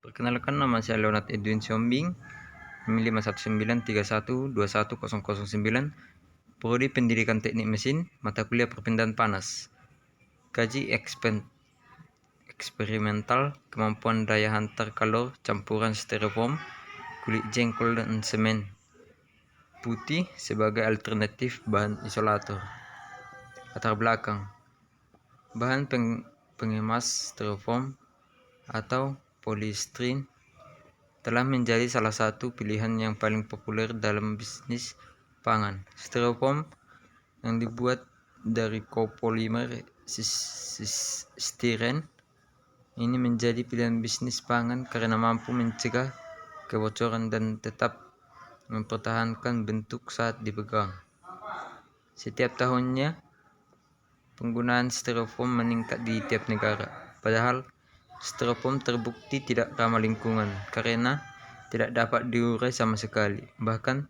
Perkenalkan, nama saya Leonard Edwin Siombing, NIM 51931210009, Prodi Pendidikan Teknik Mesin, mata kuliah perpindahan panas. Kaji eksperimental kemampuan daya hantar kalor campuran styrofoam, kulit jengkol dan semen putih sebagai alternatif bahan isolator. Latar belakang: bahan pengemas styrofoam atau polystyrene telah menjadi salah satu pilihan yang paling populer dalam bisnis pangan. Styrofoam yang dibuat dari kopolimer stiren ini menjadi pilihan bisnis pangan karena mampu mencegah kebocoran dan tetap mempertahankan bentuk saat dipegang. Setiap tahunnya, penggunaan styrofoam meningkat di tiap negara. Padahal styrofoam terbukti tidak ramah lingkungan karena tidak dapat diurai sama sekali. Bahkan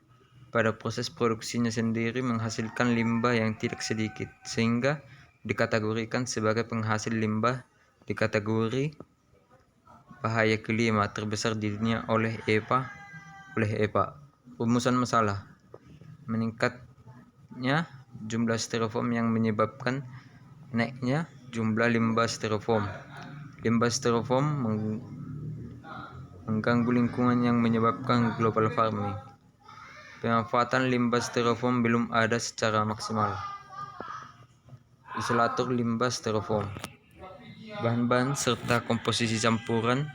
pada proses produksinya sendiri menghasilkan limbah yang tidak sedikit, sehingga dikategorikan sebagai penghasil limbah di kategori bahaya kelima terbesar di dunia oleh EPA. Rumusan masalah: meningkatnya jumlah styrofoam yang menyebabkan naiknya jumlah limbah styrofoam. Limbah styrofoam mengganggu lingkungan yang menyebabkan global warming. Pemanfaatan limbah styrofoam belum ada secara maksimal. Isolator limbah styrofoam. Bahan-bahan serta komposisi campuran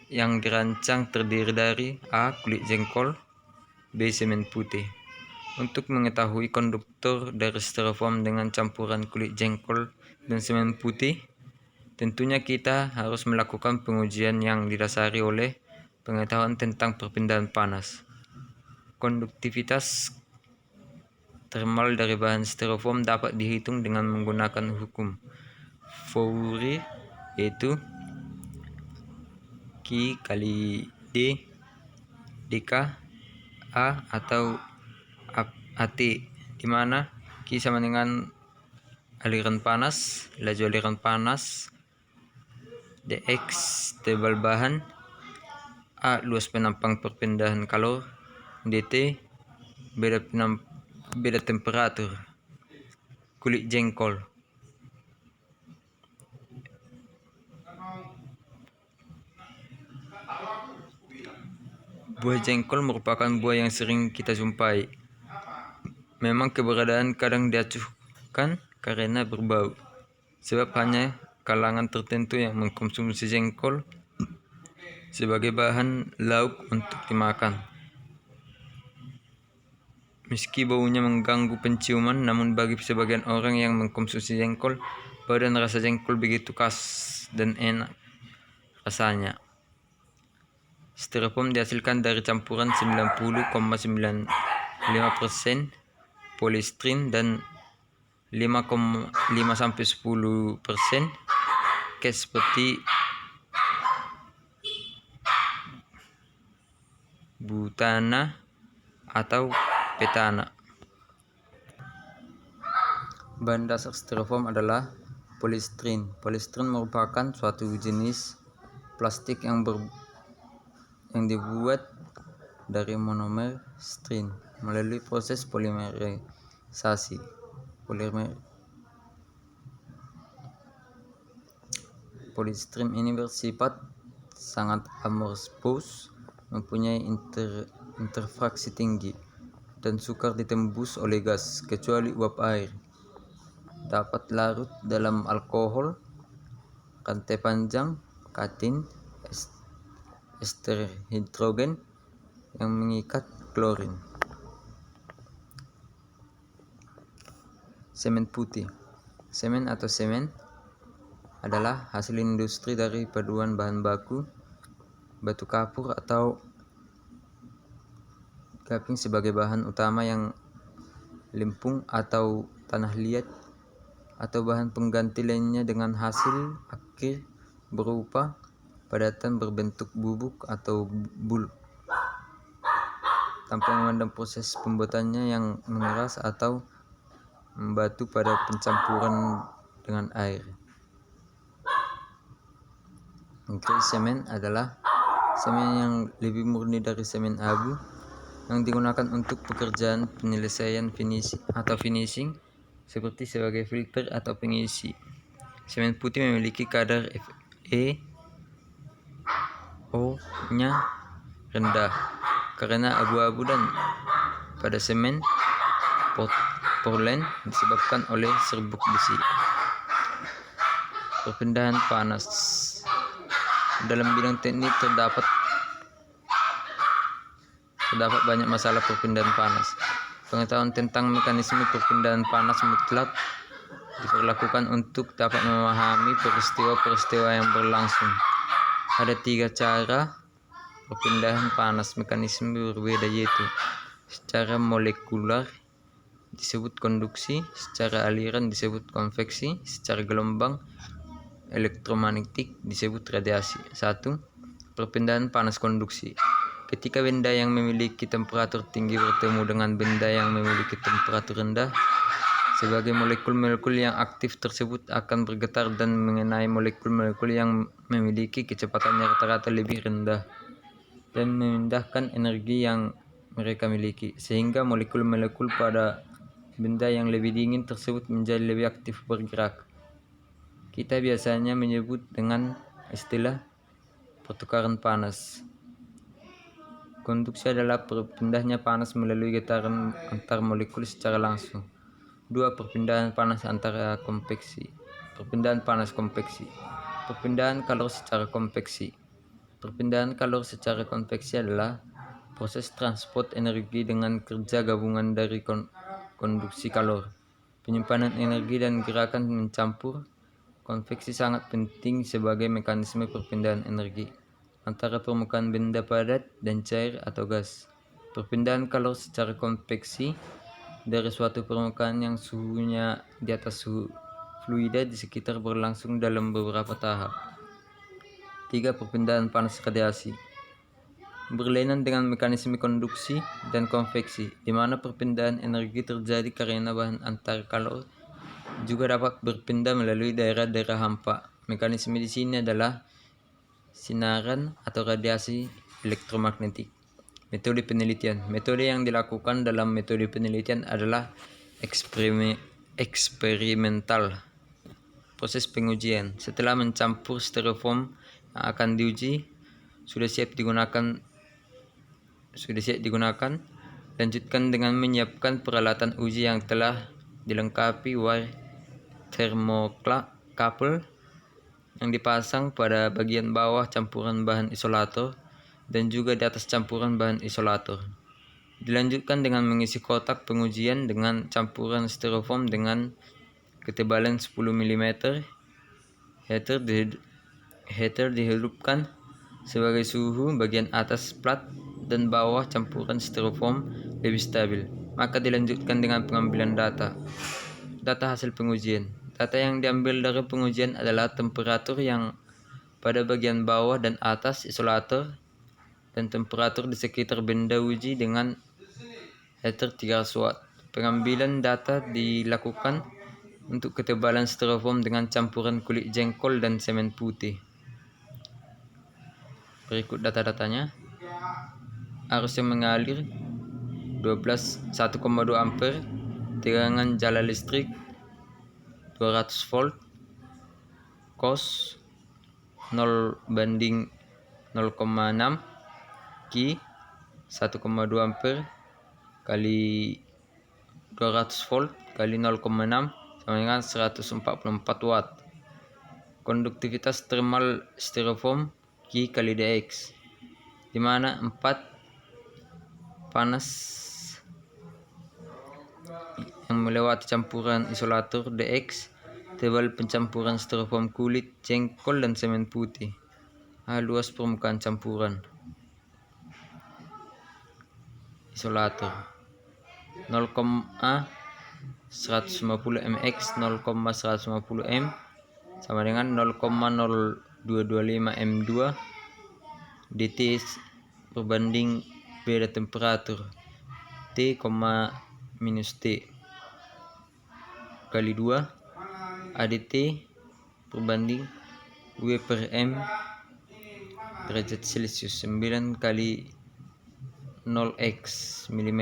yang dirancang terdiri dari A. Kulit jengkol, B. Semen putih. Untuk mengetahui konduktor dari styrofoam dengan campuran kulit jengkol dan semen putih, tentunya kita harus melakukan pengujian yang didasari oleh pengetahuan tentang perpindahan panas. Konduktivitas termal dari bahan styrofoam dapat dihitung dengan menggunakan hukum Fourier, yaitu Q kali D dK A atau AT, di mana Q sama dengan aliran panas, laju aliran panas, dx tebal bahan, A luas penampang perpindahan kalor, dt beda temperatur. Kulit jengkol. Buah jengkol merupakan buah yang sering kita jumpai. Memang keberadaan kadang diacuhkan karena berbau, sebab hanya kalangan tertentu yang mengkonsumsi jengkol sebagai bahan lauk untuk dimakan. Meski baunya mengganggu penciuman, namun bagi sebagian orang yang mengkonsumsi jengkol, bau dan rasa jengkol begitu khas dan enak rasanya. Styrofoam dihasilkan dari campuran 90,95% polystyrene dan 5,5-10% gas seperti butana atau petana. Bahan dasar styrofoam adalah polystyrene. Polystyrene merupakan suatu jenis plastik yang dibuat dari monomer styrene melalui proses polimerisasi. Polystyrene ini bersifat sangat amorphous, mempunyai interfraksi tinggi, dan sukar ditembus oleh gas kecuali uap air. Dapat larut dalam alkohol, rantai panjang, katin, ester hidrogen yang mengikat klorin. Semen putih. Semen atau semen adalah hasil industri dari paduan bahan baku batu kapur atau gaping sebagai bahan utama yang lempung atau tanah liat atau bahan pengganti lainnya dengan hasil akhir berupa padatan berbentuk bubuk atau bulk tanpa memandang proses pembuatannya yang mengeras atau membatu pada pencampuran dengan air. Grey semen adalah semen yang lebih murni dari semen abu yang digunakan untuk pekerjaan penyelesaian finishing seperti sebagai filter atau pengisi. Semen putih memiliki kadar FeO-nya rendah karena abu-abu dan pada semen Portland disebabkan oleh serbuk besi. Perpindahan panas. Dalam bidang teknik terdapat banyak masalah perpindahan panas. Pengetahuan tentang mekanisme perpindahan panas mutlak diperlakukan untuk dapat memahami peristiwa-peristiwa yang berlangsung. Ada 3 cara perpindahan panas mekanisme berbeda, yaitu secara molekular disebut konduksi, secara aliran disebut konveksi, secara gelombang elektromagnetik disebut radiasi. 1. Perpindahan panas konduksi. Ketika benda yang memiliki temperatur tinggi bertemu dengan benda yang memiliki temperatur rendah, sebagai molekul-molekul yang aktif tersebut akan bergetar dan mengenai molekul-molekul yang memiliki kecepatan yang rata-rata lebih rendah dan memindahkan energi yang mereka miliki, sehingga molekul-molekul pada benda yang lebih dingin tersebut menjadi lebih aktif bergerak. Kita biasanya menyebut dengan istilah pertukaran panas. Konduksi adalah perpindahnya panas melalui getaran antar molekul secara langsung. 2. Perpindahan panas antara konveksi. Perpindahan panas konveksi. Perpindahan kalor secara konveksi. Perpindahan kalor secara konveksi adalah proses transport energi dengan kerja gabungan dari konduksi kalor, penyimpanan energi dan gerakan mencampur. Konveksi sangat penting sebagai mekanisme perpindahan energi antara permukaan benda padat dan cair atau gas. Perpindahan kalor secara konveksi dari suatu permukaan yang suhunya di atas suhu fluida di sekitar berlangsung dalam beberapa tahap. 3. Perpindahan panas radiasi. Berlainan dengan mekanisme konduksi dan konveksi, di mana perpindahan energi terjadi karena bahan antar kalor juga dapat berpindah melalui daerah-daerah hampa. Mekanisme di sini adalah sinaran atau radiasi elektromagnetik. Metode penelitian. Metode yang dilakukan dalam metode penelitian adalah eksperimental. Proses pengujian. Setelah mencampur styrofoam yang akan diuji sudah siap digunakan, lanjutkan dengan menyiapkan peralatan uji yang telah dilengkapi wire thermocouple yang dipasang pada bagian bawah campuran bahan isolator dan juga di atas campuran bahan isolator. Dilanjutkan dengan mengisi kotak pengujian dengan campuran styrofoam dengan ketebalan 10 mm. Heater dihidupkan sebagai suhu bagian atas plat dan bawah campuran styrofoam lebih stabil. Maka dilanjutkan dengan pengambilan data hasil pengujian. Data yang diambil dari pengujian adalah temperatur yang pada bagian bawah dan atas isolator dan temperatur di sekitar benda uji dengan heater 300 watt. Pengambilan data dilakukan untuk ketebalan styrofoam dengan campuran kulit jengkol dan semen putih. Berikut data-datanya. Arus yang mengalir 1,2 ampere, tegangan jala listrik 200 volt, cos 0:0,6, Ki 1,2 ampere kali 200 volt kali 0,6 sama dengan 144 watt. Konduktivitas thermal styrofoam Ki kali dx, di mana 4 panas yang melewati campuran isolator dx, tebal pencampuran styrofoam kulit jengkol dan semen putih. Luas permukaan campuran isolator 0,150 mx 0,150 m sama dengan 0,0225 m2 dt berbanding beda temperatur T, minus T kali 2 ADT berbanding W per M derajat Celcius 9 kali 0x mm.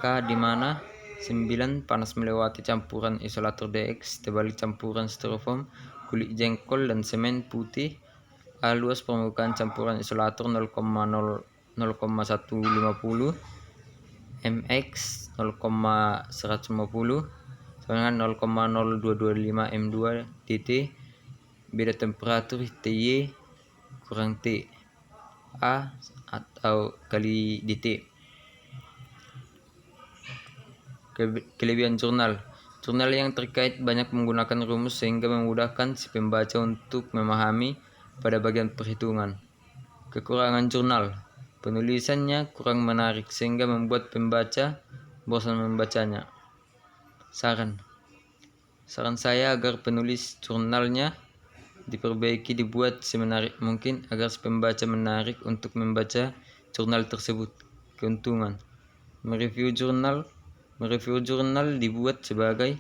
K di mana 9 panas melewati campuran isolator DX terbalik campuran styrofoam, kulit jengkol dan semen putih. A luas permukaan campuran isolator 0,150 mx 0,150 sama dengan 0,0225 m2 dt. Beda temperatur Ty kurang T A atau kali dt. Kelebihan jurnal. Jurnal yang terkait banyak menggunakan rumus sehingga memudahkan si pembaca untuk memahami pada bagian perhitungan. Kekurangan jurnal. Penulisannya kurang menarik sehingga membuat pembaca bosan membacanya. Saran saya agar penulis jurnalnya diperbaiki, dibuat semenarik mungkin agar si pembaca menarik untuk membaca jurnal tersebut. Keuntungan. Mereview jurnal dibuat sebagai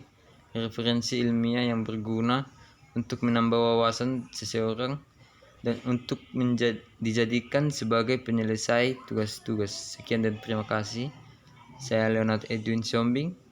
referensi ilmiah yang berguna untuk menambah wawasan seseorang dan untuk dijadikan sebagai penyelesai tugas-tugas. Sekian dan terima kasih. Saya Leonard Edwin Siombing.